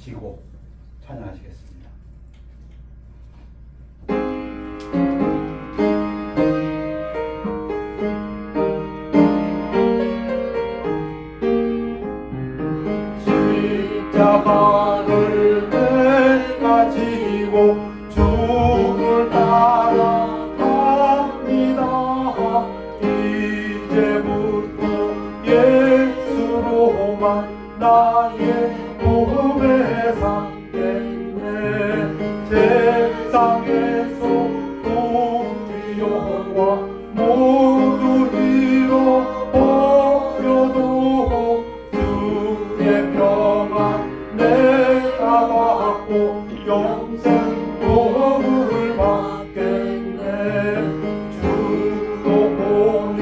지고 찬양하시겠습니다. 십자가를 내가 지고 주를 따라갑니다. 이제부터 예수로만 나의 몸에 삼겠네. 세상에서 우리 영과 모두 잃어버려도 주의 평안 내가 받고 영생 복을 받겠네. 주도 본욕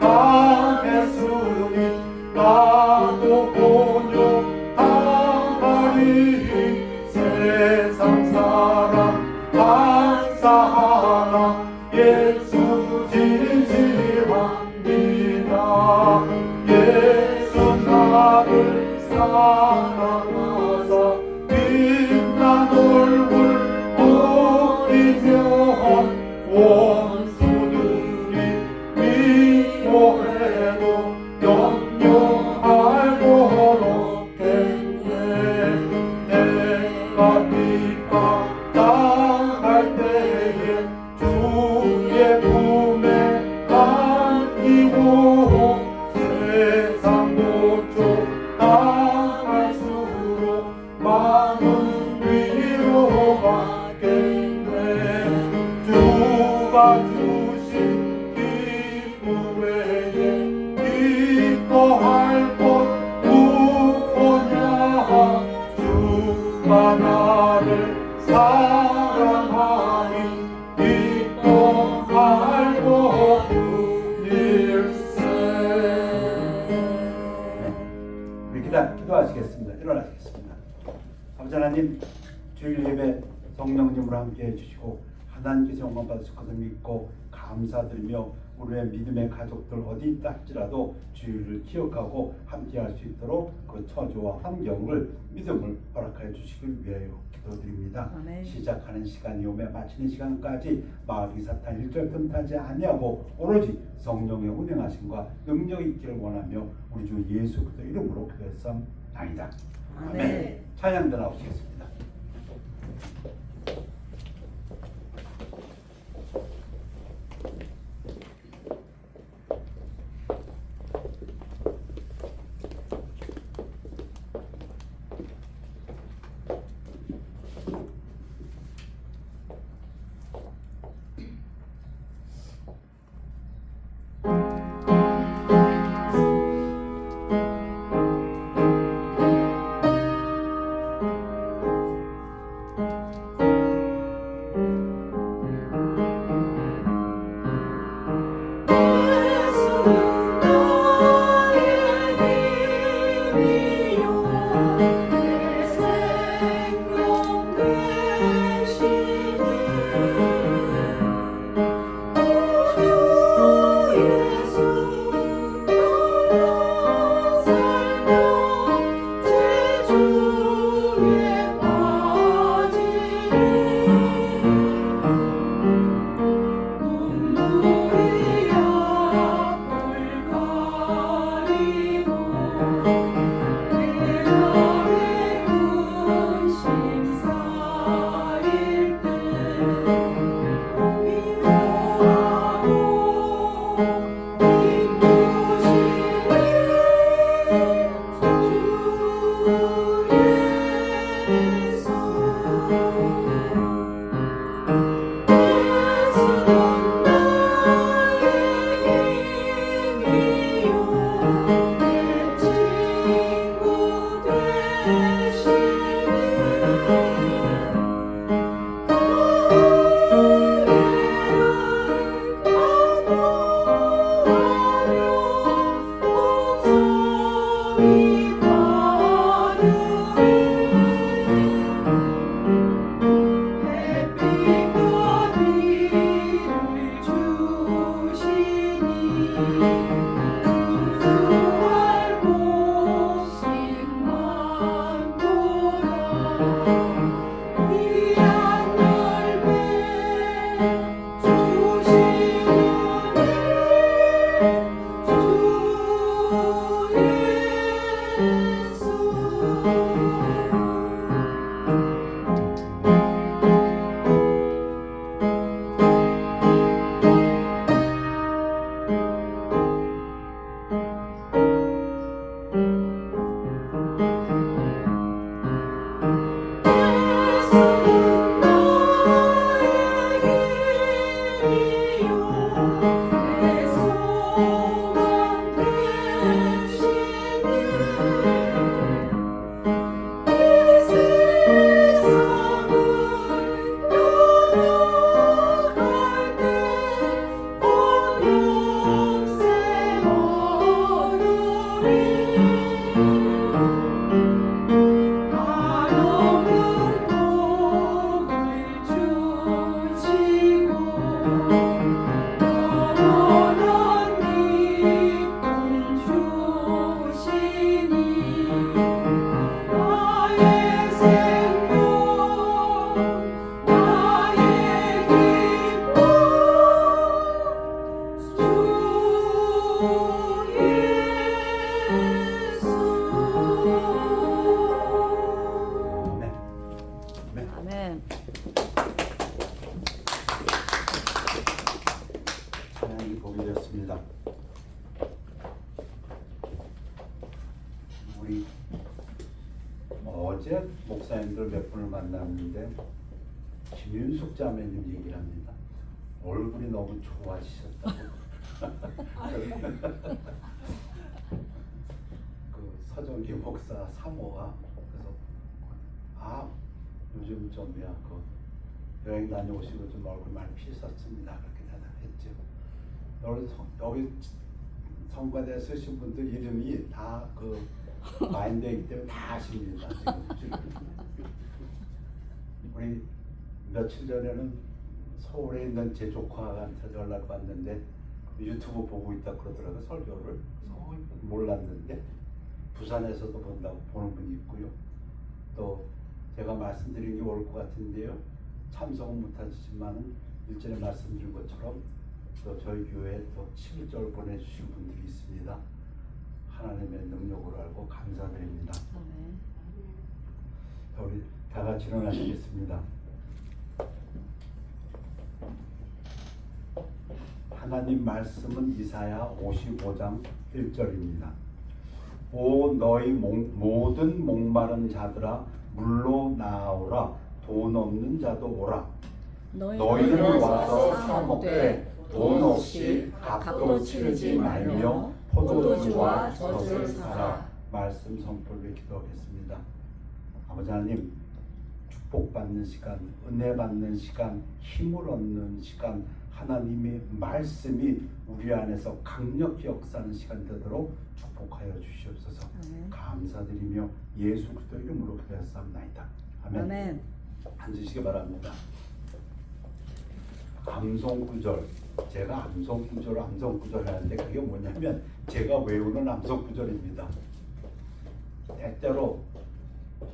당했으니 나도 본욕 당하리. 세상 사람 반사하나 예수 지지합니다. 예수 나를 사랑하사 빛난 얼굴 보이면 원수들이 미워해도 염려할 것 없겠네. 내가 핍박당할 때에 주의 품에 안기고 세상 모쪽 당할수록 많은 위로받겠네. 주가 주신 기쁨 외에 기뻐할 것 무엇냐. 주가 나를 사랑하니 기뻐할 것 일세. 우리 기도하시겠습니다. 일어나시겠습니다. 아버지 하나님, 주일 예배 성령님으로 함께 해주시고 하나님께서 영광 받으실 것을 믿고 감사드리며 우리의 믿음의 가족들 어디 있다 할지라도 주일을 기억하고 함께 할 수 있도록 그 처조와 환경을 믿음을 허락하여 주시길 위하여 기도드립니다. 아멘. 시작하는 시간이 오며 마치는 시간까지 마귀 사탄 일절 틈타지 아니하고 오로지 성령의 운행하심과 능력이 있기를 원하며 우리 주 예수 그리스도 이름으로 기도했사옵나이다. 아멘. 찬양들 나오시겠습니다. 아멘. 하나님 복이 되었습니다. 우리 어제 목사님들 몇 분을 만났는데 김윤숙 자매님 얘기를 합니다. 얼굴이 너무 좋아지셨다고. 그 서정기 목사 사모가 그래서 요즘 좀야 그 여행 다녀오시고 좀 얼굴 많이 피셨습니다. 그렇게 대답했죠. 여기 성과대 쓰신 분들 이름이 다 그 마인드이기 때문에 다 아십니다. 지금 우리 며칠 전에는 서울에 있는 제 조카한테 연락 왔는데 유튜브 보고 있다 그러더라고요. 설교를. 몰랐는데 부산에서도 본다고 보는 분이 있고요. 또 제가 말씀드린 게 올 것 같은데요. 참석은 못하시지만 일전에 말씀드린 것처럼 또 저희 교회에 또 11절 보내주신 분들이 있습니다. 하나님의 능력으로 알고 감사드립니다. 아멘. 우리 다 같이 일어나시겠습니다. 하나님 말씀은 이사야 55장 1절입니다. 오 너희 모든 목마른 자들아 물로 나오라. 돈 없는 자도 오라. 너희는 와서 사 먹되 돈 없이 값도 치르지 말며 포도주와 젖을 사라. 말씀 선포를 기도하겠습니다. 아버지 하나님, 축복받는 시간, 은혜 받는 시간, 힘을 얻는 시간, 하나님의 말씀이 우리 안에서 강력히 역사하는 시간 되도록 축복하여 주시옵소서. 감사드리며 예수 그리스도 이름으로 기도했사옵나이다. 아멘. 아멘. 앉으시기 바랍니다. 암송구절, 제가 암송구절 하는데 그게 뭐냐면 제가 외우는 암송구절입니다. 때때로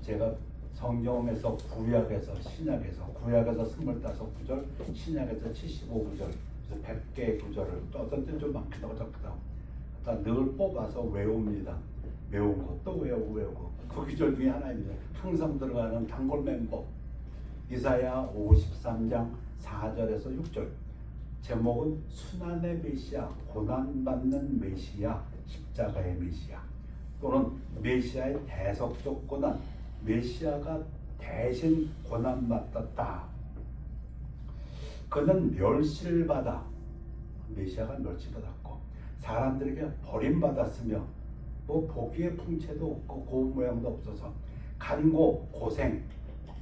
제가 성경에서 구약에서 신약에서 25구절, 신약에서 75구절, 100개의 구절을 또 어떤 때는 좀 많기도 하고 적기도 하고 늘 뽑아서 외웁니다. 외운 것도 외우고 그 구절 중에 하나입니다. 항상 들어가는 단골 멤버 이사야 53장 4절에서 6절. 제목은 순환의 메시아, 고난받는 메시아, 십자가의 메시아, 또는 메시아의 대속적 고난, 메시아가 대신 고난받았다. 그는 멸시를 받아, 메시아가 멸시받았고 사람들에게 버림받았으며 뭐 보기에 풍채도 없고 고운 모양도 없어서 간고 고생,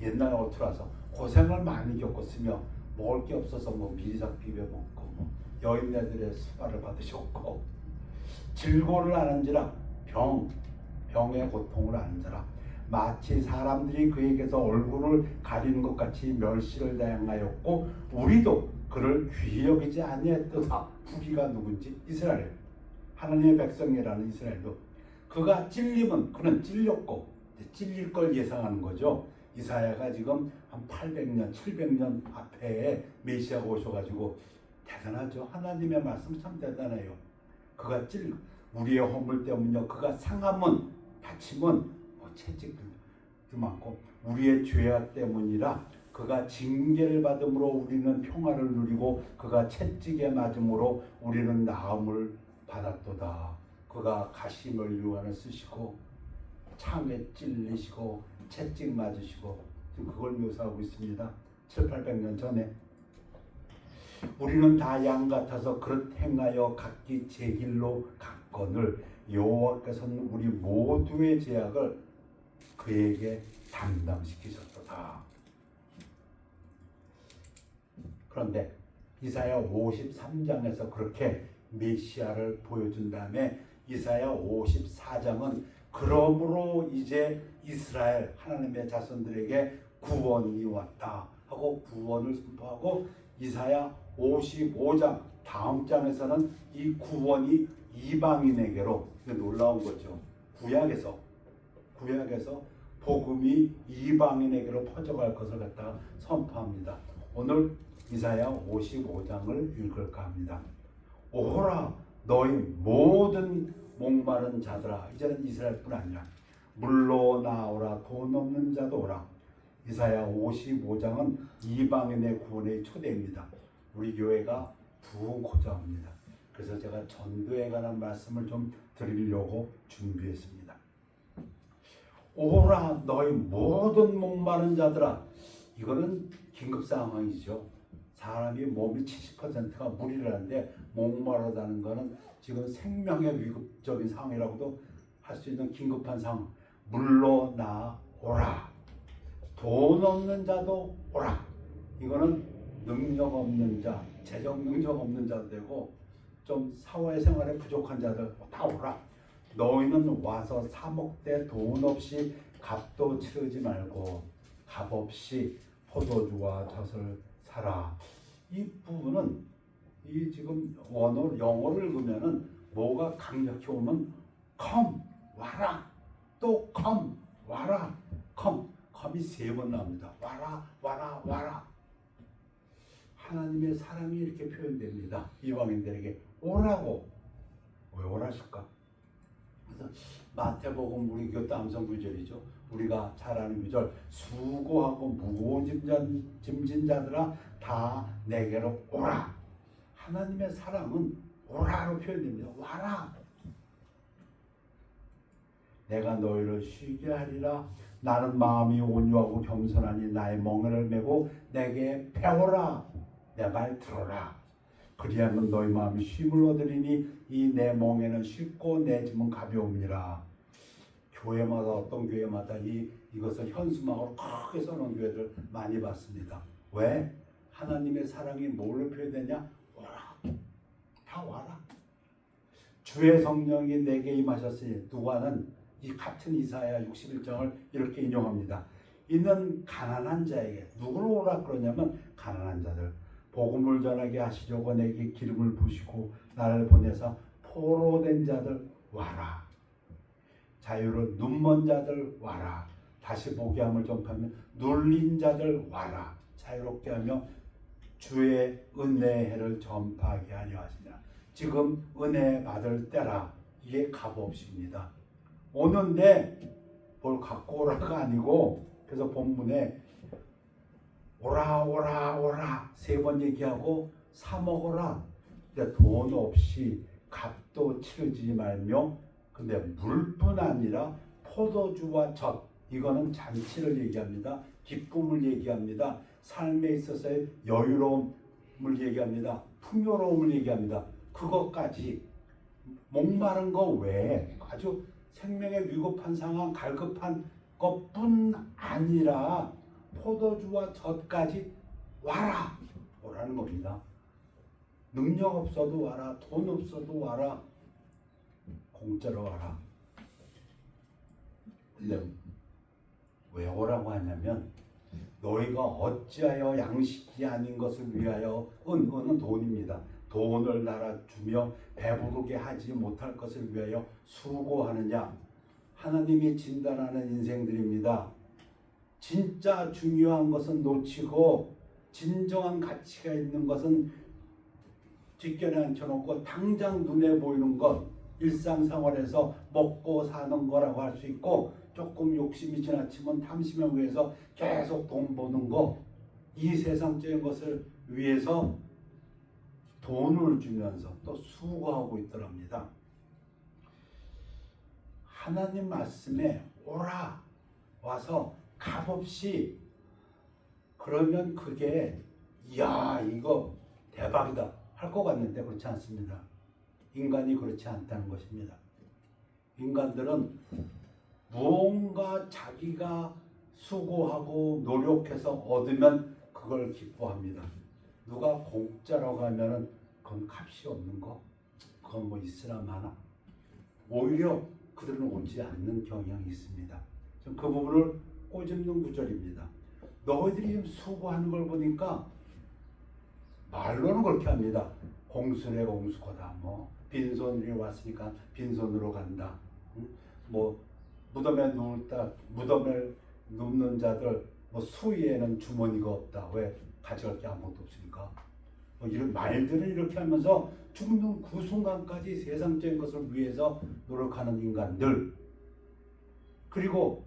옛날 어투라서 고생을 많이 겪었으며 먹을 게 없어서 뭐 미리작 비벼 먹고 뭐 여인네들의 수발을 받으셨고 질고를 아는지라 병의 고통을 아는지라 마치 사람들이 그에게서 얼굴을 가리는 것 같이 멸시를 당하였고 우리도 그를 귀히 여기지 아니했도다. 후기가 누군지 이스라엘, 하나님의 백성이라는 이스라엘도 그가 찔림은 그는 찔렸고 찔릴 걸 예상하는 거죠. 이사야가 지금 한 800년, 700년 앞에 메시아가 오셔가지고 대단하죠. 하나님의 말씀 참 대단해요. 그가 우리의 허물 때문이요. 그가 상함은, 다침은, 채찍도 많고 우리의 죄악 때문이라 그가 징계를 받음으로 우리는 평화를 누리고 그가 채찍에 맞음으로 우리는 나음을 받았도다. 그가 가시물 유관을 쓰시고 창에 찔리시고 채찍 맞으시고 지금 그걸 묘사하고 있습니다. 700~800년 전에 우리는 다 양 같아서 그릇 행하여 각기 제 길로 갔거늘 여호와께서는 우리 모두의 죄악을 그에게 담당시키셨도다. 그런데 이사야 53장에서 그렇게 메시아를 보여준 다음에 이사야 54장은 그러므로 이제 이스라엘 하나님의 자손들에게 구원이 왔다 하고 구원을 선포하고 이사야 55장 다음 장에서는 이 구원이 이방인에게로 놀라운 거죠. 구약에서 복음이 이방인에게로 퍼져갈 것을 갖다가 선포합니다. 오늘 이사야 55장을 읽을까 합니다. 오호라 너희 모든 목마른 자들아. 이제는 이스라엘뿐 아니라 물로 나오라. 돈 없는 자도 오라. 이사야 55장은 이방인의 구원의 초대입니다. 우리 교회가 부흥고자입니다. 그래서 제가 전도에 관한 말씀을 좀 드리려고 준비했습니다. 오라 너희 모든 목마른 자들아. 이거는 긴급 상황이죠. 사람이 몸이 70%가 물이라는데 목마르다는 거는 지금 생명의 위급적인 상황이라고도 할 수 있는 긴급한 상황. 물러나 오라. 돈 없는 자도 오라. 이거는 능력 없는 자, 재정 능력 없는 자도 되고 좀 사회생활에 부족한 자들 다 오라. 너희는 와서 사 먹되 돈 없이 값도 치르지 말고 값 없이 포도주와 젖을 사라. 이 부분은 이 지금 영어를 읽으면은 뭐가 강력히 오면 come 와라, 또 come 와라, come이 3번 나옵니다. 와라 와라 와라. 하나님의 사랑이 이렇게 표현됩니다. 이방인들에게 오라고. 왜 오라실까? 그래서 마태복음 우리 교회 암송 구절이죠. 우리가 잘 아는 구절. 수고하고 무거운 짐진 자들아 다 내게로 오라. 하나님의 사랑은 오라로 표현됩니다. 와라. 내가 너희를 쉬게 하리라. 나는 마음이 온유하고 겸손하니 나의 멍에를 메고 내게 배워라. 내 말 들어라. 그리하면 너희 마음이 쉼을 얻으리니 이 내 멍에는 쉽고 내 짐은 가벼움이라. 교회마다 어떤 교회마다 이것을 현수막으로 크게 써놓은 교회들 많이 봤습니다. 왜? 하나님의 사랑이 뭘로 표현되냐? 와라. 다 와라. 주의 성령이 내게 임하셨으니. 누가는 이 같은 이사야 61장을 이렇게 인용합니다. 이는 가난한 자에게. 누구를 오라 그러냐면 가난한 자들. 복음을 전하게 하시려고 내게 기름을 부으시고 나를 보내서 포로된 자들 와라. 자유로 눈먼 자들 와라. 다시 보게 함을 전파하며 눌린 자들 와라. 자유롭게 하며 주의 은혜의 해를 전파하게 하려 하시니라. 지금 은혜 받을 때라. 이게 값없입니다. 오는데 뭘 갖고 오라가 아니고, 그래서 본문에 오라 오라 오라 3번 얘기하고 사 먹어라. 근데 돈 없이 값도 치르지 말며, 근데 물뿐 아니라 포도주와 젖, 이거는 잔치를 얘기합니다. 기쁨을 얘기합니다. 삶에 있어서의 여유로움을 얘기합니다. 풍요로움을 얘기합니다. 그것까지 목마른 거 외에 아주 생명의 위급한 상황, 갈급한 것뿐 아니라 포도주와 젖까지 와라. 오라는 겁니다. 능력 없어도 와라. 돈 없어도 와라. 공짜로 와라. 근데 왜 오라고 하냐면 너희가 어찌하여 양식이 아닌 것을 위하여 은은 돈입니다. 돈을 날아주며 배부르게 하지 못할 것을 위하여 수고하느냐. 하나님이 진단하는 인생들입니다. 진짜 중요한 것은 놓치고 진정한 가치가 있는 것은 뒷견에 앉혀놓고 당장 눈에 보이는 것, 일상생활에서 먹고 사는 거라고 할 수 있고, 조금 욕심이 지나치면 탐심에 의해서 계속 돈 버는 거, 이 세상적인 것을 위해서 돈을 주면서 또 수고하고 있더랍니다. 하나님 말씀에 오라 와서 값없이, 그러면 그게 이야 이거 대박이다 할 것 같는데 그렇지 않습니다. 인간이 그렇지 않다는 것입니다. 인간들은 무언가 자기가 수고하고 노력해서 얻으면 그걸 기뻐합니다. 누가 공짜로 가면은 그건 값이 없는 거, 그건 뭐 있으나 마나. 오히려 그들은 오지 않는 경향이 있습니다. 그 부분을 꼬집는 구절입니다. 너희들이 지금 수고하는 걸 보니까 말로는 그렇게 합니다. 공수래 공수거다. 뭐 빈손으로 왔으니까 빈손으로 간다. 뭐 무덤에 눕는 자들 뭐 수위에는 주머니가 없다. 왜? 가져갈 게 아무것도 없으니까. 뭐 이런 말들을 이렇게 하면서 죽는 그 순간까지 세상적인 것을 위해서 노력하는 인간들. 그리고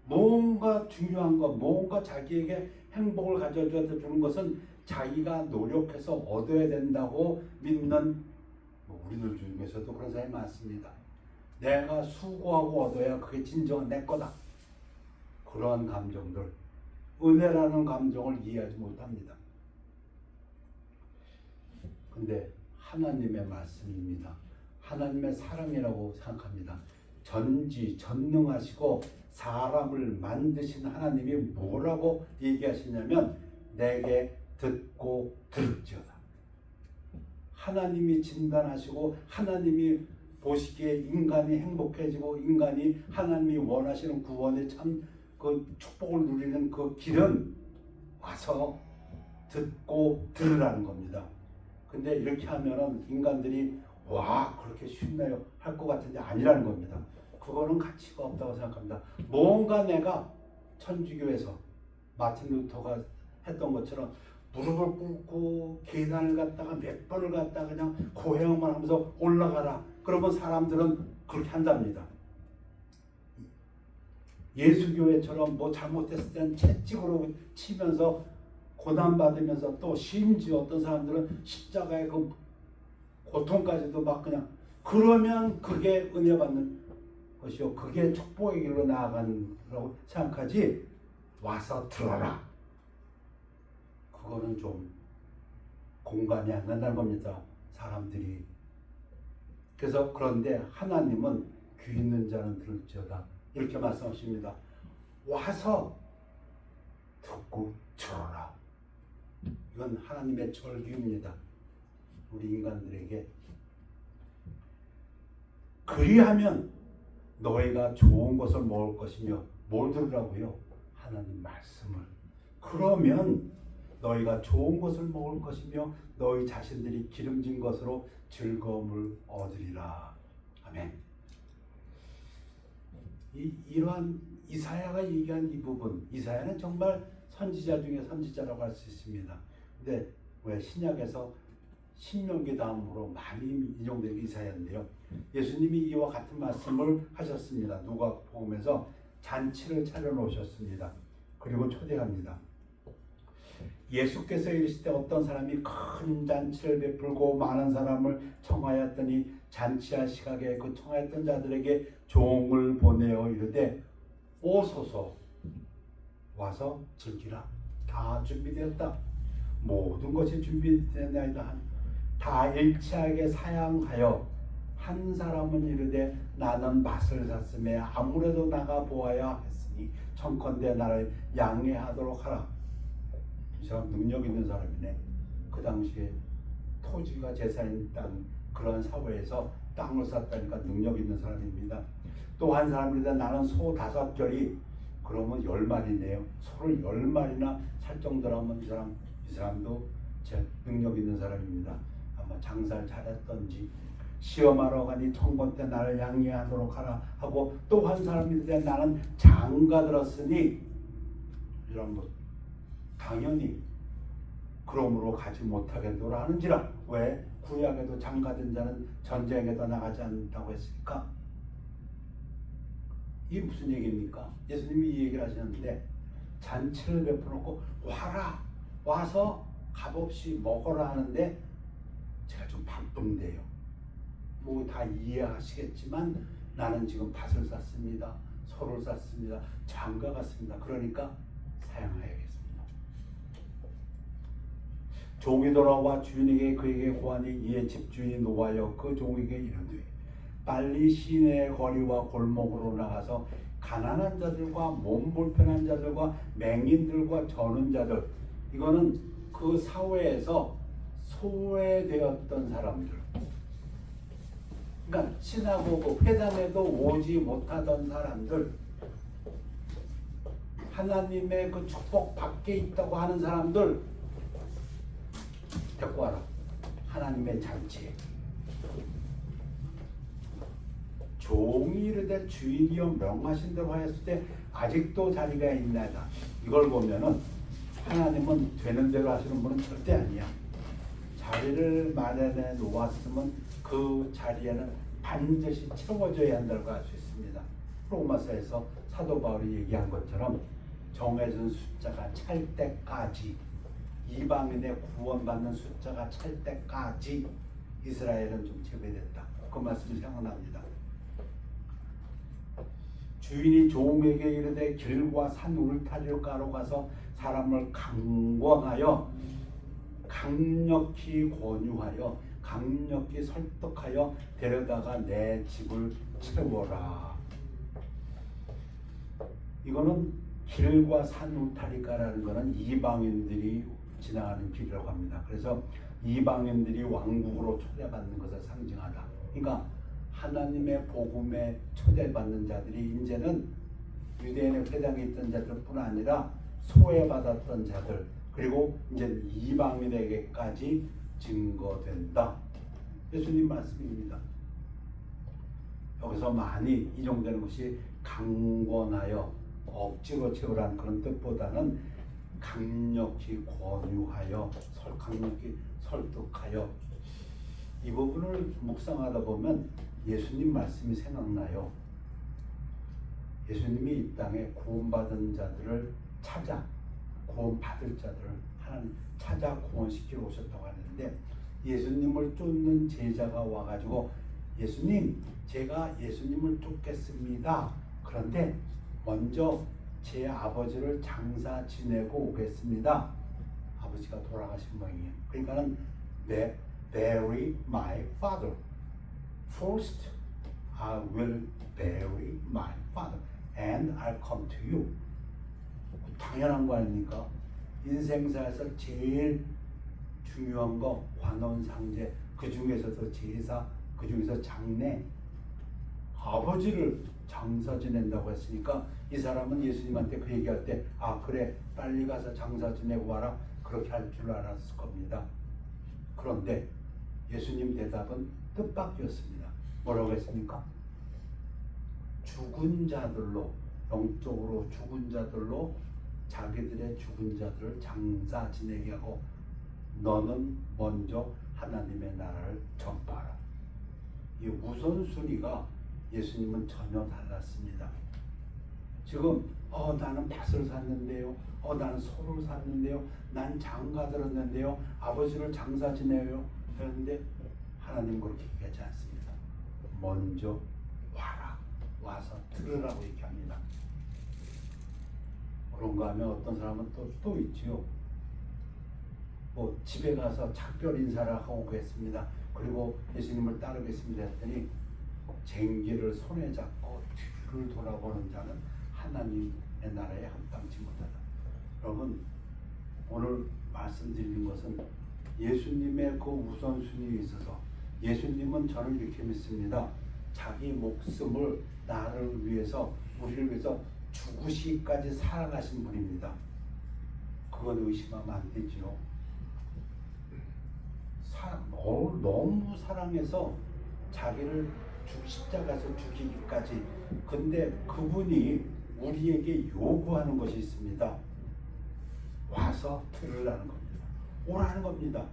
뭔가 중요한 것, 뭔가 자기에게 행복을 가져다 주는 것은 자기가 노력해서 얻어야 된다고 믿는 우리들 중에서도 그런 사람이 많습니다. 내가 수고하고 얻어야 그게 진정한 내 거다. 그러한 감정들, 은혜라는 감정을 이해하지 못합니다. 근데 하나님의 말씀입니다. 하나님의 사랑이라고 생각합니다. 전지전능하시고 사람을 만드신 하나님이 뭐라고 얘기하시냐면 내게 듣고 들을지어다. 하나님이 진단하시고 하나님이 보시기에 인간이 행복해지고 인간이 하나님이 원하시는 구원의 참 그 축복을 누리는 그 길은 와서 듣고 들으라는 겁니다. 근데 이렇게 하면은 인간들이 와 그렇게 쉽나요? 할 것 같은데 아니라는 겁니다. 그거는 가치가 없다고 생각합니다. 뭔가 내가 천주교에서 마틴 루터가 했던 것처럼 무릎을 꿇고 계단을 갔다가 몇 번을 갔다가 그냥 고행만 하면서 올라가라. 그러면 사람들은 그렇게 한답니다. 예수교회처럼 뭐 잘못했을 때는 채찍으로 치면서 고난받으면서 또 심지어 어떤 사람들은 십자가의 그 고통까지도 막 그냥 그러면 그게 은혜 받는 것이요. 그게 축복의 길로 나아가는 거라고 생각하지 와서 들어라. 그거는 좀 공감이 안 된다는 겁니다. 사람들이. 그래서 그런데 하나님은 귀 있는 자는 들을지어다. 이렇게 말씀하십니다. 와서 듣고 들어라. 이건 하나님의 절규입니다. 우리 인간들에게. 그리하면 너희가 좋은 것을 먹을 것이며 뭘 들으라고요? 하나님 말씀을. 그러면 너희가 좋은 것을 먹을 것이며 너희 자신들이 기름진 것으로 즐거움을 얻으리라. 아멘. 이러한 이사야가 얘기한 이 부분, 이사야는 정말 선지자 중에 선지자라고 할 수 있습니다. 근데 왜 신약에서 신명기 다음으로 많이 인용된 이사야인데요. 예수님이 이와 같은 말씀을 하셨습니다. 누가복음에서 잔치를 차려 놓으셨습니다. 그리고 초대합니다. 예수께서 이르실 때 어떤 사람이 큰 잔치를 베풀고 많은 사람을 청하였더니 잔치할 시각에 그 청하였던 자들에게 종을 보내어 이르되 오소서 와서 즐기라. 다 준비되었다. 모든 것이 준비되나이다. 다 일치하게 사양하여 한 사람은 이르되 나는 밭을 샀음에 아무래도 나가 보아야 했으니 청컨대 나를 양해하도록 하라. 이 사람 능력 있는 사람이네. 그 당시에 토지가 재산인 땅 그런 사회에서 땅을 샀다니까 능력 있는 사람입니다. 또 한 사람이다 나는 소 5결이 그러면 10마리네요. 소를 10마리나 살 정도라면 이 사람도 제 능력 있는 사람입니다. 아마 장사를 잘했던지 시험하러 가니 청건 때 나를 양해하도록 하라 하고 또 한 사람인데 나는 장가 들었으니 이런 뭐 당연히 그러므로 가지 못하겠노라 하는지라. 왜? 구약에도 장가든 자는 전쟁에도 나가지 않는다고 했으니까. 이게 무슨 얘기입니까? 예수님이 이 얘기를 하시는데 잔치를 베풀어놓고 와라. 와서 값없이 먹어라 하는데 제가 좀 바쁜데요. 뭐 다 이해하시겠지만 나는 지금 밭을 샀습니다. 소를 샀습니다. 장가 갔습니다. 그러니까 사양하야겠습니다. 종이 돌아와 주인에게 그에게 고하니 이에 집주인이 노하여 그 종에게 이르되 빨리 시내의 거리와 골목으로 나가서 가난한 자들과 몸 불편한 자들과 맹인들과 저는 자들, 이거는 그 사회에서 소외되었던 사람들, 그러니까 시나고그 회당에도 오지 못하던 사람들, 하나님의 그 축복 밖에 있다고 하는 사람들 데리고 와라. 하나님의 잔치에. 종이 이르되 주인이여 명하신 대로 하였을 때 아직도 자리가 있나이다. 이걸 보면은 하나님은 되는 대로 하시는 분은 절대 아니야. 자리를 마련해 놓았으면 그 자리에는 반드시 채워져야 한다고 할 수 있습니다. 로마서에서 사도 바울이 얘기한 것처럼 정해진 숫자가 찰 때까지, 이방인의 구원받는 숫자가 찰 때까지 이스라엘은 좀 제외됐다. 그 말씀이 생각납니다. 주인이 종에게 이르되 길과 산 울타리를 가로 가서 사람을 강권하여 강력히 권유하여 강력히 설득하여 데려다가 내 집을 채워라. 이거는 길과 산 울타리가라는 거는 이방인들이 지나가는 길이라고 합니다. 그래서 이방인들이 왕국으로 초대받는 것을 상징하다. 그러니까 하나님의 복음에 초대받는 자들이 이제는 유대인의 회당에 있던 자들뿐 아니라 소외받았던 자들, 그리고 이제 이방인에게까지 증거된다. 예수님 말씀입니다. 여기서 많이 인용되는 것이 강권하여 억지로 채우라는 그런 뜻보다는 강력히 권유하여 강력히 설득하여, 이 부분을 묵상하다 보면 예수님 말씀이 생각나요. 예수님이 이 땅에 구원받은 자들을 찾아, 구원받을 자들을 하나님 찾아 구원시키러 오셨다고 하는데, 예수님을 쫓는 제자가 와가지고 예수님, 제가 예수님을 쫓겠습니다. 그런데 먼저 제 아버지를 장사 지내고 오겠습니다. 아버지가 돌아가신 모양이에요. 그러니까는 bury my father. First, I will bury my father and I'll come to you. 당연한 거 아닙니까? 인생사에서 제일 중요한 거 관원상제, 그 중에서도 제사, 그 중에서 장례, 아버지를 장사 지낸다고 했으니까 이 사람은 예수님한테 그 얘기할 때 아 그래 빨리 가서 장사 지내고 와라 그렇게 할 줄 알았을 겁니다. 그런데 예수님 대답은 뜻밖이었습니다. 뭐라고 했습니까? 죽은 자들로, 영적으로 죽은 자들로 자기들의 죽은 자들을 장사 지내게 하고 너는 먼저 하나님의 나라를 전파하라. 이 우선순위가 예수님은 전혀 달랐습니다. 지금 나는 밭을 샀는데요, 나는 소를 샀는데요, 난 장가 들었는데요, 아버지를 장사 지내요 그런데 하나님 그렇게 얘기하지 않습니다. 먼저 와라, 와서 들으라고 얘기합니다. 그런가 하면 어떤 사람은 또 있지요. 뭐 집에 가서 작별 인사를 하고 오겠습니다. 그리고 예수님을 따르겠습니다 했더니 쟁기를 손에 잡고 뒤를 돌아보는 자는 하나님의 나라에 합당치 못하다. 여러분, 오늘 말씀드리는 것은 예수님의 그 우선순위에 있어서 예수님은 저는 이렇게 믿습니다. 자기 목숨을 나를 위해서, 우리를 위해서 죽으시기까지 살아가신 분입니다. 그건 의심하면 안 되지요. 너무 사랑해서 자기를 십자가에서 죽이기까지. 근데 그분이 우리에게 요구하는 것이 있습니다. 와서 들으라는 겁니다. 오라는 겁니다.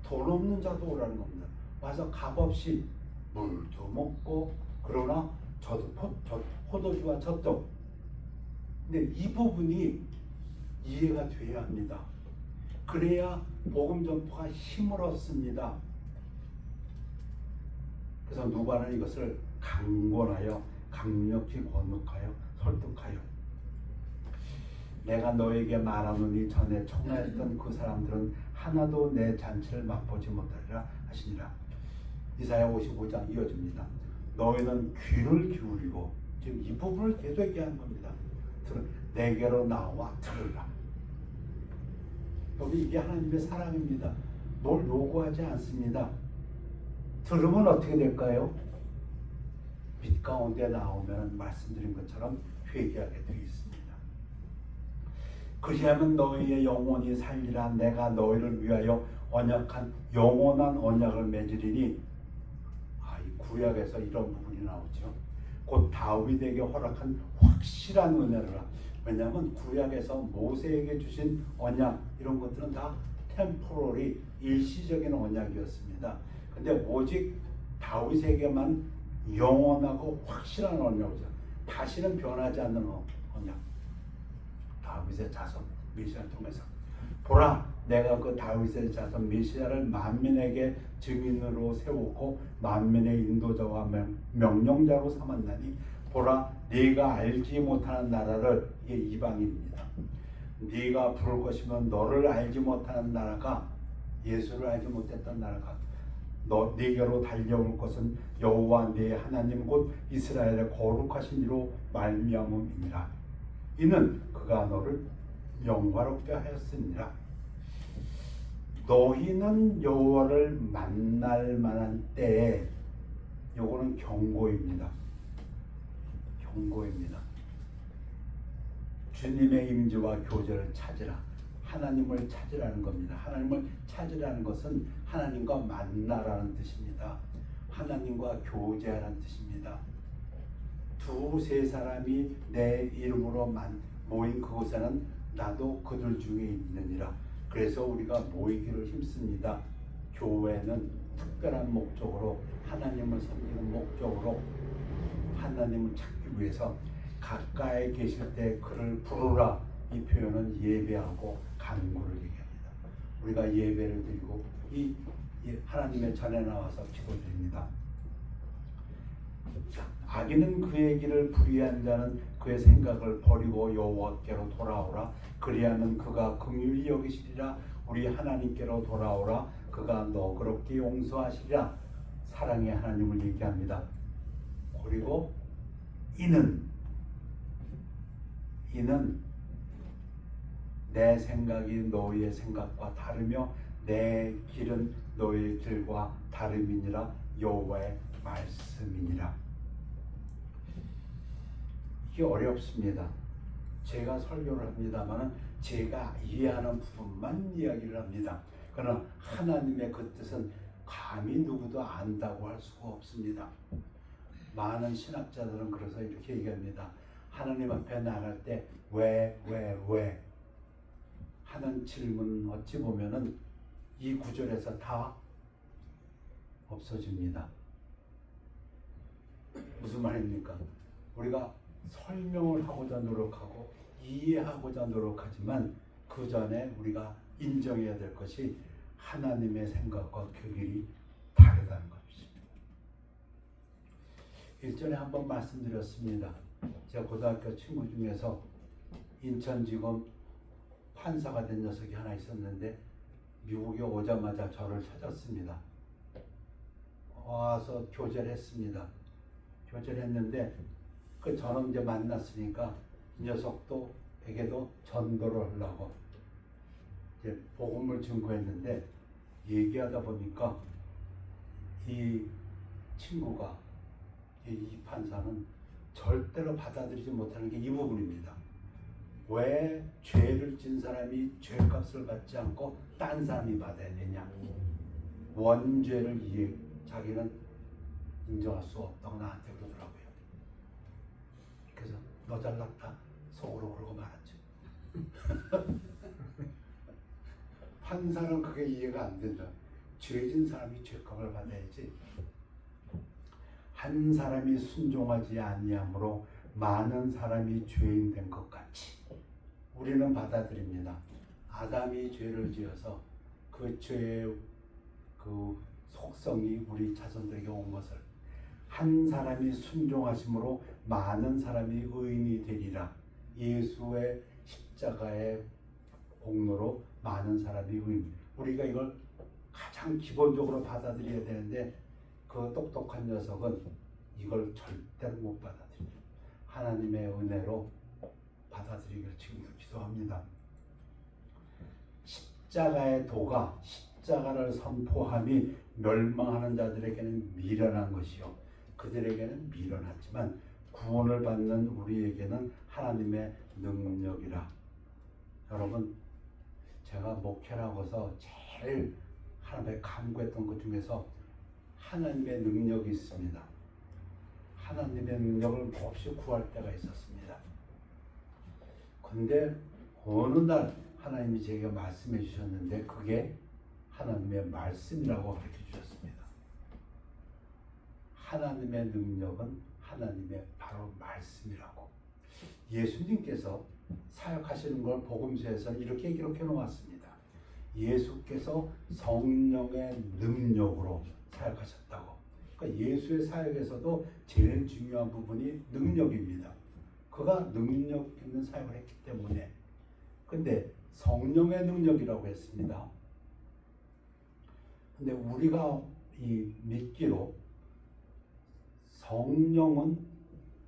돈 없는 자도 오라는 겁니다. 와서 값없이 물도 먹고, 그러나 포도주와 젖도. 근데 이 부분이 이해가 돼야 합니다. 그래야 복음 전파가 힘을 얻습니다. 그래서 누가는 이것을 강권하여 강력히 권능하여 설득하여, 내가 너에게 말하노니 전에 청하였던 그 사람들은 하나도 내 잔치를 맛보지 못하리라 하시니라. 이사야 55장 이어집니다. 너희는 귀를 기울이고, 지금 이 부분을 계속 얘기하는 겁니다. 내게로 나와 들으라. 여기 이게 하나님의 사랑입니다. 뭘 요구하지 않습니다. 들으면 어떻게 될까요? 빛 가운데 나오면 말씀드린 것처럼 회개하게 되어 있습니다. 그리하면 너희의 영혼이 살리라. 내가 너희를 위하여 언약한 영원한 언약을 맺으리니. 이 구약에서 이런 부분이 나오죠. 곧 다윗에게 허락한 확실한 은혜라. 왜냐하면 구약에서 모세에게 주신 언약 이런 것들은 다 템포러리, 일시적인 언약이었습니다. 근데 오직 다윗에게만 영원하고 확실한 언약이죠. 다시는 변하지 않는 언약. 다윗의 자손 메시아를 통해서 보라, 내가 그 다윗의 자손 메시아를 만민에게 증인으로 세우고 만민의 인도자와 명령자로 삼았나니 보라, 네가 알지 못하는 나라를, 이게 이방인입니다. 네가 부를 것이면 너를 알지 못하는 나라가, 예수를 알지 못했던 나라가 네게로 달려올 것은 여호와 네 하나님 곧 이스라엘의 거룩하신 이로 말미암음이니라. 이는 그가 너를 영화롭게 하였으니라. 너희는 여호와를 만날 만한 때에, 요거는 경고입니다. 경고입니다. 주님의 임재와 교제를 찾으라. 하나님을 찾으라는 겁니다. 하나님을 찾으라는 것은 하나님과 만나라는 뜻입니다. 하나님과 교제하라는 뜻입니다. 두세 사람이 내 이름으로 모인 그곳에는 나도 그들 중에 있느니라. 그래서 우리가 모이기를 힘씁니다. 교회는 특별한 목적으로, 하나님을 섬기는 목적으로, 하나님을 찾기 위해서 가까이 계실 때 그를 부르라. 이 표현은 예배하고 간구를 얘기합니다. 우리가 예배를 드리고 이 하나님의 전에 나와서 기도드립니다. 악인은 그의 길을 불의한 자는 그의 생각을 버리고 여호와께로 돌아오라. 그리하면 그가 긍휼히 여기시리라. 우리 하나님께로 돌아오라. 그가 너그럽게 용서하시리라. 사랑의 하나님을 얘기합니다. 그리고 이는 내 생각이 너희의 생각과 다르며 내 길은 너희의 길과 다름이니라. 여호와의 말씀이니라. 이게 어렵습니다. 제가 설교를 합니다만 제가 이해하는 부분만 이야기를 합니다. 그러나 하나님의 그 뜻은 감히 누구도 안다고 할 수가 없습니다. 많은 신학자들은 그래서 이렇게 얘기합니다. 하나님 앞에 나갈 때 왜 하는 질문은 어찌 보면은 이 구절에서 다 없어집니다. 무슨 말입니까? 우리가 설명을 하고자 노력하고 이해하고자 노력하지만 그 전에 우리가 인정해야 될 것이 하나님의 생각과 그 길이 다르다는 것입니다. 일전에 한번 말씀드렸습니다. 제가 고등학교 친구 중에서 인천지검 판사가 된 녀석이 하나 있었는데 미국에 오자마자 저를 찾았습니다. 와서 교제를 했습니다. 교제를 했는데 저는 이제 만났으니까 이 녀석도 에게도 전도를 하려고 이제 복음을 증거했는데 얘기하다 보니까 이 친구가 이 판사는 절대로 받아들이지 못하는 게 이 부분입니다. 왜 죄를 진 사람이 죄값을 받지 않고 딴 사람이 받아야 되냐? 원죄를 자기는 인정할 수 없다고 나한테 그러더라고요. 그래서 너 잘났다 속으로 그러고 말았죠. 판사는 그게 이해가 안 된다. 죄진 사람이 죄값을 받아야지. 한 사람이 순종하지 아니함으로 많은 사람이 죄인 된 것 같이 우리는 받아들입니다. 아담이 죄를 지어서 그 죄의 그 속성이 우리 자손들에게 온 것을 한 사람이 순종하심으로 많은 사람이 의인이 되리라. 예수의 십자가의 공로로 많은 사람이 의인. 우리가 이걸 가장 기본적으로 받아들여야 되는데 그 똑똑한 녀석은 이걸 절대로 못 받아들여요. 하나님의 은혜로 받아들이기를 지금도 기도합니다. 십자가의 도가, 십자가를 선포함이 멸망하는 자들에게는 미련한 것이요 그들에게는 미련하지만 구원을 받는 우리에게는 하나님의 능력이라. 여러분, 제가 목회를 하고서 제일 하나님의 간구했던 것 중에서 하나님의 능력이 있습니다. 하나님의 능력을 몹시 구할 때가 있었습니다. 근데 어느 날 하나님이 제게 말씀해 주셨는데 그게 하나님의 말씀이라고 가르쳐 주셨습니다. 하나님의 능력은 하나님의 바로 말씀이라고. 예수님께서 사역하시는 걸 복음서에서는 이렇게 기록해 놓았습니다. 예수께서 성령의 능력으로 사역하셨다고. 그러니까 예수의 사역에서도 제일 중요한 부분이 능력입니다. 그가 능력 있는 사역을 했기 때문에. 근데 성령의 능력이라고 했습니다. 근데 우리가 이 믿기로 성령은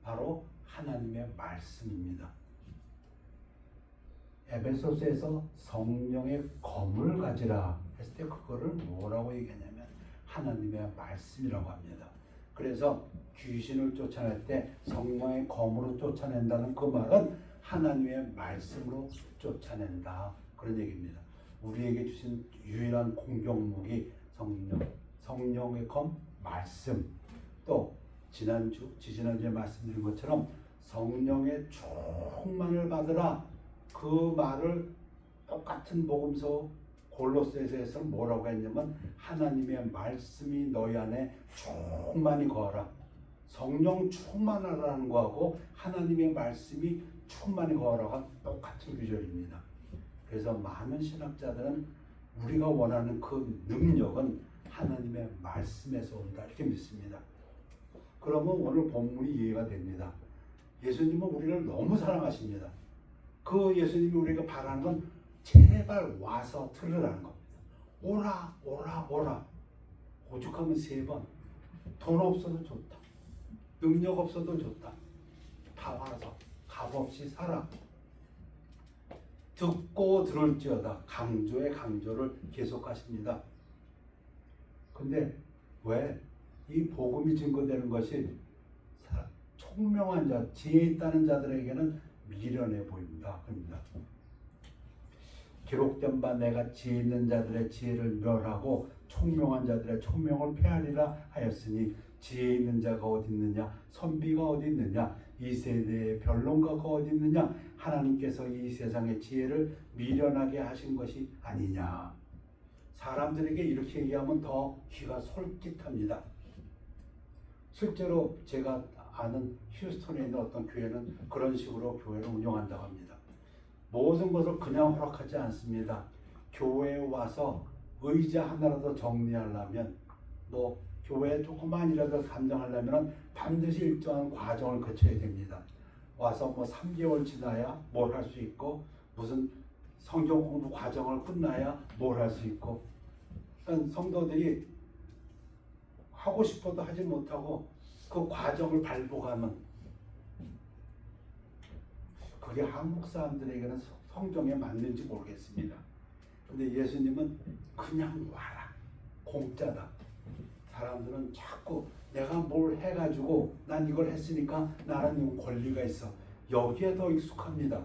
바로 하나님의 말씀입니다. 에베소서에서 성령의 검을 가지라 했을 때 그거를 뭐라고 얘기하냐면 하나님의 말씀이라고 합니다. 그래서 귀신을 쫓아낼 때 성령의 검으로 쫓아낸다는 그 말은 하나님의 말씀으로 쫓아낸다, 그런 얘기입니다. 우리에게 주신 유일한 공격무기 성령의 검, 말씀. 또 지지난주에 말씀드린 것처럼 성령의 충만을 받으라, 그 말을 똑같은 복음서 골로새서에서는 뭐라고 했냐면 하나님의 말씀이 너희 안에 충만히 거하라. 성령 충만하라는 거하고 하나님의 말씀이 충만히 거하라가 똑같은 구절입니다. 그래서 많은 신학자들은 우리가 원하는 그 능력은 하나님의 말씀에서 온다, 이렇게 믿습니다. 그러면 오늘 본문이 이해가 됩니다. 예수님은 우리를 너무 사랑하십니다. 그 예수님이 우리가 바라는 건 제발 와서 들으라는 겁니다. 오라 오라 오라. 오죽하면 3번. 돈 없어도 좋다, 능력 없어도 좋다, 다 와서 값없이 살아. 듣고 들을지어다. 강조의 강조를 계속하십니다. 근데 왜 이 복음이 증거되는 것이 총명한 자, 지혜 있다는 자들에게는 미련해 보입니다. 그럽니다. 기록된 바 내가 지혜 있는 자들의 지혜를 멸하고 총명한 자들의 총명을 폐하리라 하였으니 지혜 있는 자가 어디 있느냐, 선비가 어디 있느냐, 이 세대의 변론가가 어디 있느냐. 하나님께서 이 세상의 지혜를 미련하게 하신 것이 아니냐. 사람들에게 이렇게 얘기하면 더 귀가 솔깃합니다. 실제로 제가 아는 휴스턴에 있는 어떤 교회는 그런 식으로 교회를 운영한다고 합니다. 모든 것을 그냥 허락하지 않습니다. 교회에 와서 의자 하나라도 정리하려면, 뭐 교회에 조금만이라도 감정하려면 반드시 일정한 과정을 거쳐야 됩니다. 와서 뭐 3개월 지나야 뭘 할 수 있고, 무슨 성경 공부 과정을 끝나야 뭘 할 수 있고, 그러니까 성도들이 하고 싶어도 하지 못하고 그 과정을 밟아가면, 그게 한국 사람들에게는 성경에 맞는지 모르겠습니다. 근데 예수님은 그냥 와라, 공짜다. 사람들은 자꾸 내가 뭘 해가지고 난 이걸 했으니까 나는 권리가 있어, 여기에 더 익숙합니다.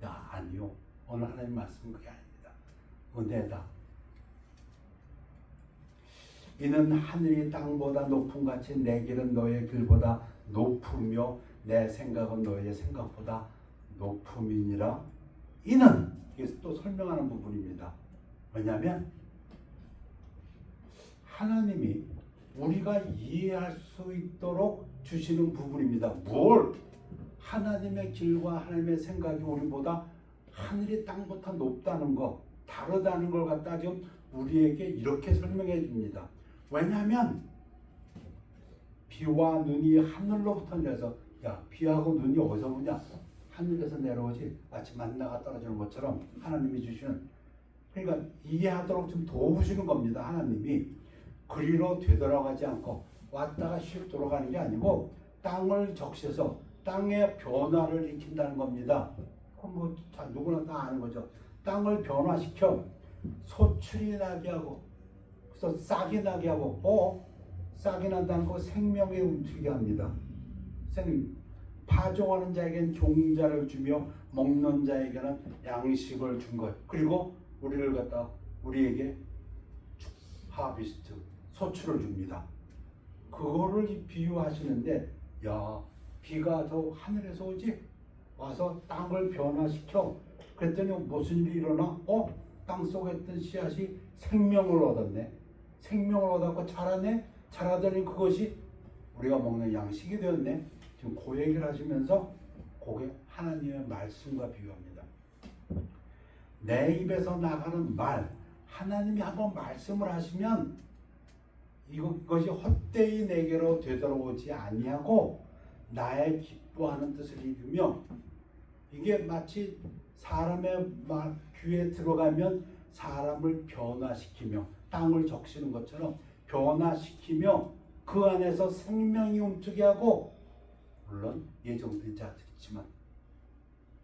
아니요, 오늘 하나님 말씀은 그게 아닙니다. 은혜다. 이는 하늘이 땅보다 높은 같이 내 길은 너의 길보다 높으며 내 생각은 너의 생각보다 높음이니라. 이는, 이게 또 설명하는 부분입니다. 왜냐하면 하나님이 우리가 이해할 수 있도록 주시는 부분입니다. 뭘? 하나님의 길과 하나님의 생각이 우리보다 하늘이 땅보다 높다는 거, 다르다는 걸 갖다 지금 우리에게 이렇게 설명해 줍니다. 왜냐하면 비와 눈이 하늘로부터 내려서, 야, 비하고 눈이 어디서 오냐? 하늘에서 내려오지. 마치 만나가 떨어지는 것처럼 하나님이 주시는, 그러니까 이해하도록 좀 도우시는 겁니다. 하나님이 그리로 되돌아가지 않고 왔다가 슉 돌아가는 게 아니고 땅을 적셔서 땅의 변화를 일으킨다는 겁니다. 뭐 누구나 다 아는 거죠. 땅을 변화시켜 소출이 나게 하고, 그래서 싹이 나게 하고, 싹이 난다는 거 생명에 움직이게 합니다. 파종하는 자에게는 종자를 주며 먹는 자에게는 양식을 준 것. 그리고 우리를 갖다 우리에게 하비스트, 소출을 줍니다. 그거를 비유하시는데, 야, 비가 저 하늘에서 오지? 와서 땅을 변화시켜. 그랬더니 무슨 일이 일어나? 땅 속에 있던 씨앗이 생명을 얻었네. 생명을 얻었고 자라네. 자라더니 그것이 우리가 먹는 양식이 되었네. 지금 그 얘기를 하시면서 그게 하나님의 말씀과 비유합니다. 내 입에서 나가는 말, 하나님이 한번 말씀을 하시면 이것이 헛되이 내게로 되돌아오지 아니하고 나의 기뻐하는 뜻을 이루며, 이게 마치 사람의 귀에 들어가면 사람을 변화시키며 땅을 적시는 것처럼 변화시키며 그 안에서 생명이 움트게 하고, 물론 예정된 자들이 있지만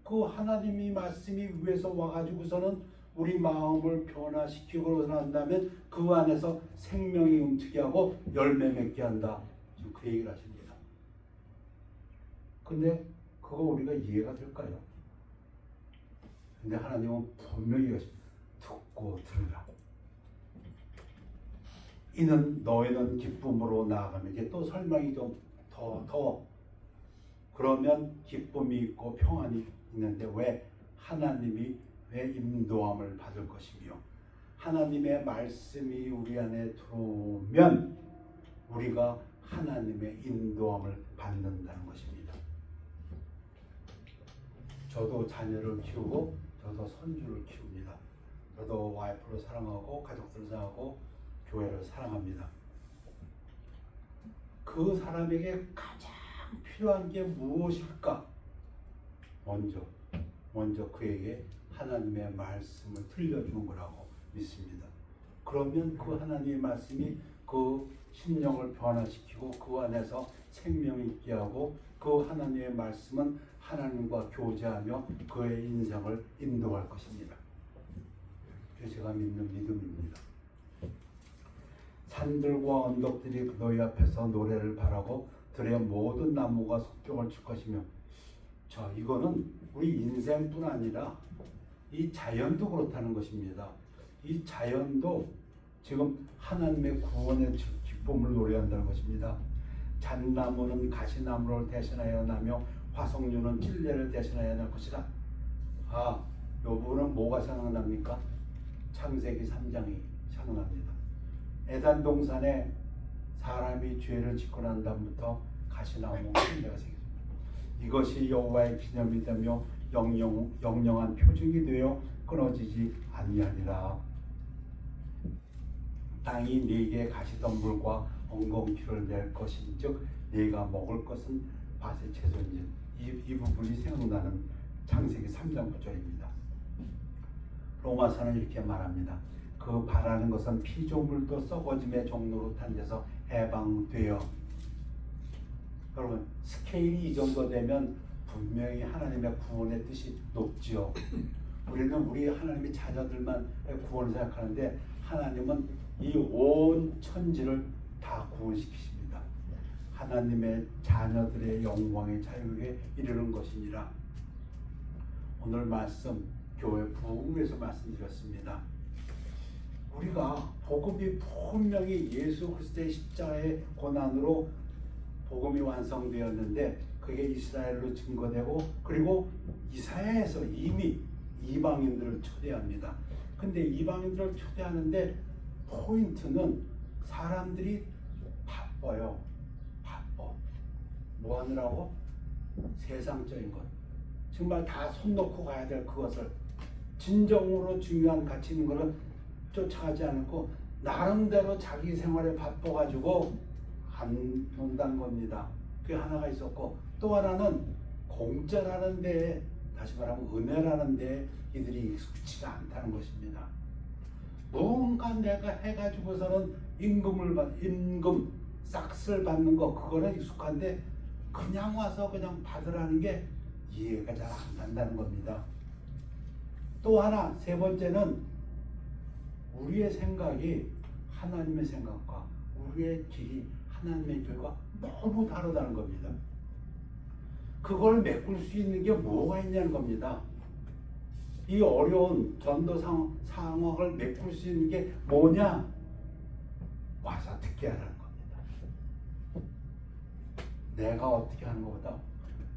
그 하나님이 말씀이 위에서 와가지고서는 우리 마음을 변화시키고 난다면 그 안에서 생명이 움트게 하고 열매 맺게 한다. 지금 그 얘기를 하십니다. 근데 그거 우리가 이해가 될까요? 근데 하나님은 분명히 듣고 들으라. 이는 너희는 기쁨으로 나아가면, 이게 또 설명이 좀 더 그러면 기쁨이 있고 평안이 있는데 왜 하나님이 왜 인도함을 받을 것이며, 하나님의 말씀이 우리 안에 들어오면 우리가 하나님의 인도함을 받는다는 것입니다. 저도 자녀를 키우고 저도 손주를 키웁니다. 저도 와이프를 사랑하고 가족들을 사랑하고 교회를 사랑합니다. 그 사람에게 가장 필요한 게 무엇일까? 먼저 그에게 하나님의 말씀을 들려주는 거라고 믿습니다. 그러면 그 하나님의 말씀이 그 심령을 변화시키고 그 안에서 생명이 있게 하고, 그 하나님의 말씀은 하나님과 교제하며 그의 인생을 인도할 것입니다. 그게 제가 믿는 믿음입니다. 산들과 언덕들이 너희 앞에서 노래를 바라고 들의 모든 나무가 속경을 출 것이며. 자, 이거는 우리 인생뿐 아니라 이 자연도 그렇다는 것입니다. 이 자연도 지금 하나님의 구원의 기쁨을 노래한다는 것입니다. 잣나무는 가시나무를 대신하여 나며 화석류는 찔레를 대신하여 날 것이다. 아, 이 부분은 뭐가 생각납니까? 창세기 3장이 생각납니다. 에단 동산에 사람이 죄를 짓고 난 다음부터 가시나무 찔레가 생겼습니다. 이것이 여호와의 기념이 되며 영영한 표징이 되어 끊어지지 아니하리라. 땅이 네게 가시덤불과 엉겅퀴를 낼 것인즉 네가 먹을 것은 밭의 채소인지. 이 부분이 생각나는 창세기 3장 9절입니다. 로마서는 이렇게 말합니다. 그 바라는 것은 피조물도 썩어짐의 종로로 탄 데서 해방되어. 여러분, 스케일이 이 정도 되면 분명히 하나님의 구원의 뜻이 높지요. 우리는 우리 하나님의 자녀들만 구원을 생각하는데 하나님은 이 온 천지를 다 구원시키십니다. 하나님의 자녀들의 영광의 자유에 이르는 것이니라. 오늘 말씀 교회 부흥에서 말씀드렸습니다. 우리가 복음이 분명히 예수 그리스도의 십자가의 고난으로 복음이 완성되었는데 그게 이스라엘로 증거되고, 그리고 이사야에서 이미 이방인들을 초대합니다. 근데 이방인들을 초대하는데 포인트는 사람들이 바빠요. 바빠. 뭐 하느라고? 세상적인 것. 정말 다 손 놓고 가야 될 그것을, 진정으로 중요한 가치 있는 것을 쫓아가지 않고 나름대로 자기 생활에 바빠가지고 안 논다는 겁니다. 그게 하나가 있었고, 또 하나는 공짜라는 데에, 다시 말하면 은혜라는 데에 이들이 익숙치가 않다는 것입니다. 뭔가 내가 해가지고서는 임금 싹스를 받는 거, 그거는 익숙한데 그냥 와서 그냥 받으라는 게 이해가 잘 안 간다는 겁니다. 또 하나, 세 번째는 우리의 생각이 하나님의 생각과 우리의 길이 하나님의 길과 너무 다르다는 겁니다. 그걸 메꿀 수 있는 게 뭐가 있냐는 겁니다. 이 어려운 전도 상황을 메꿀 수 있는 게 뭐냐? 와서 듣게 하라는 겁니다. 내가 어떻게 하는 것보다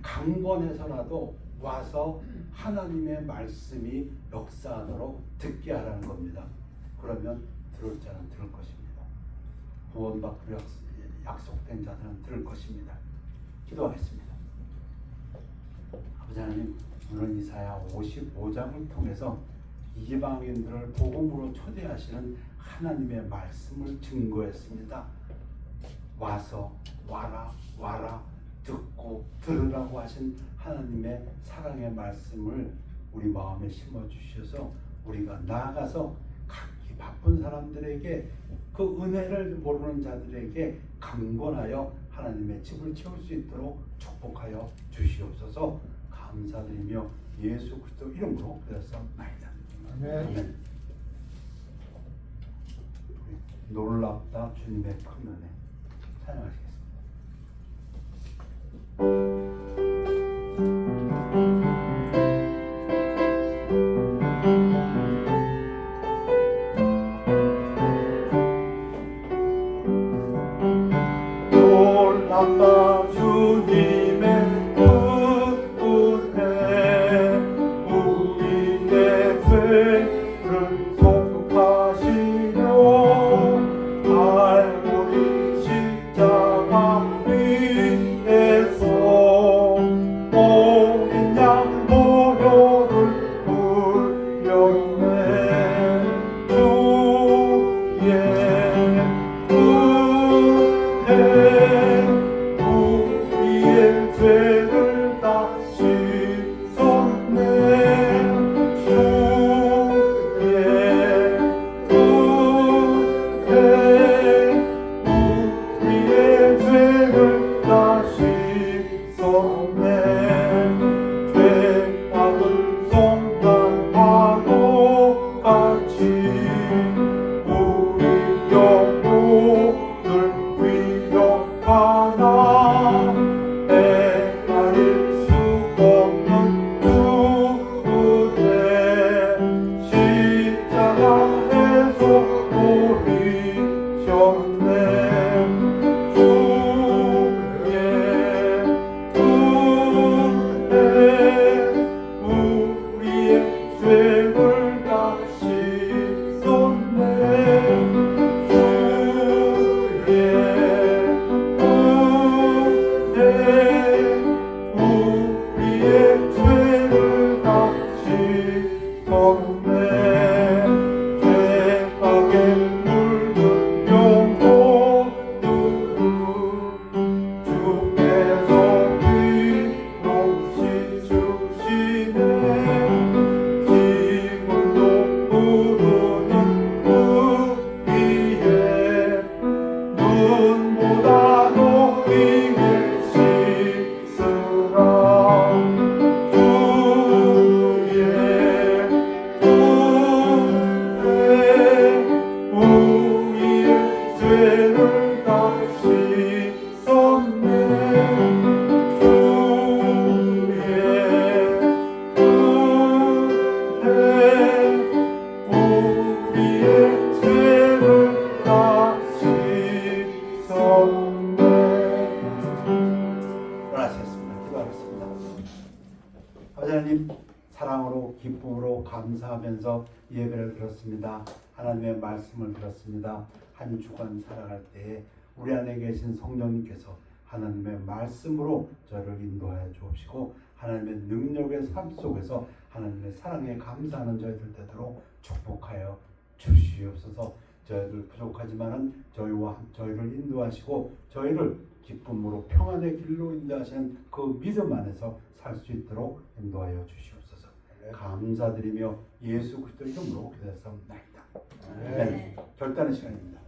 강권해서라도 와서 하나님의 말씀이 역사하도록 듣게 하라는 겁니다. 그러면 들을 자는 들을 것입니다. 구원받고 약속된 자들은 들을 것입니다. 기도하겠습니다. 아버지 하나님, 오늘 이사야 55장을 통해서 이방인들을 복음으로 초대하시는 하나님의 말씀을 증거했습니다. 와서 와라 듣고 들으라고 하신 하나님의 사랑의 말씀을 우리 마음에 심어 주셔서 우리가 나아가서 각기 바쁜 사람들에게 그 은혜를 모르는 자들에게 강권하여 하나님의 집을 채울 수 있도록 축복하여 주시옵소서. 감사드리며 예수 그리스도 이름으로 기도했사옵나이다. 아멘. 놀랍다 주님의 큰 은혜 찬양하시겠습니다. 놀랍다 주님의 큰 은혜 우리의 죄를 속하시며 갈보리 십자가 위에서 어린 양 보혈을 흘렸네. 주의 은혜 우리의 죄를 다 씻었네. 주의 은혜 우리의 죄를 다 씻었네. 죄악을 송단하고 같이 우리 영혼을 위협하나 헤아릴 수 없는 주 은혜 십자가에서 보이셨네. 주의 은혜 우리의 죄를 다 씻었네. 주의 은혜 우리의 죄를 다 씻었네. 죄악에 물든 영혼들을 주께서 위로 씻으시네. 지금도 흐르는 그 위에 눈보다도 위에 씻으라. 주의 은혜 우리의 죄를 다 씻었네. 주의 은혜 우리의 죄를 다 씻었네. 일어나시겠습니다. 기도하겠습니다. 아버지 하나님, 사랑으로 기쁨으로 감사하면서 예배를 드렸습니다. 하나님의 말씀을 들었습니다. 한 주간 살아갈 때에 우리 안에 계신 성령님께서 하나님의 말씀으로 저를 인도하여 주옵시고 하나님의 능력의 삶 속에서 하나님의 사랑에 감사하는 저희들 되도록 축복하여 주시옵소서. 저희들 부족하지만은 저희를 인도하시고 저희를 기쁨으로 평안의 길로 인도하시는 그 믿음 안에서 살 수 있도록 인도하여 주시옵소서. 감사드리며 예수 그리스도 이름으로 기도했사옵나이다. 아멘. 결단의 시간입니다.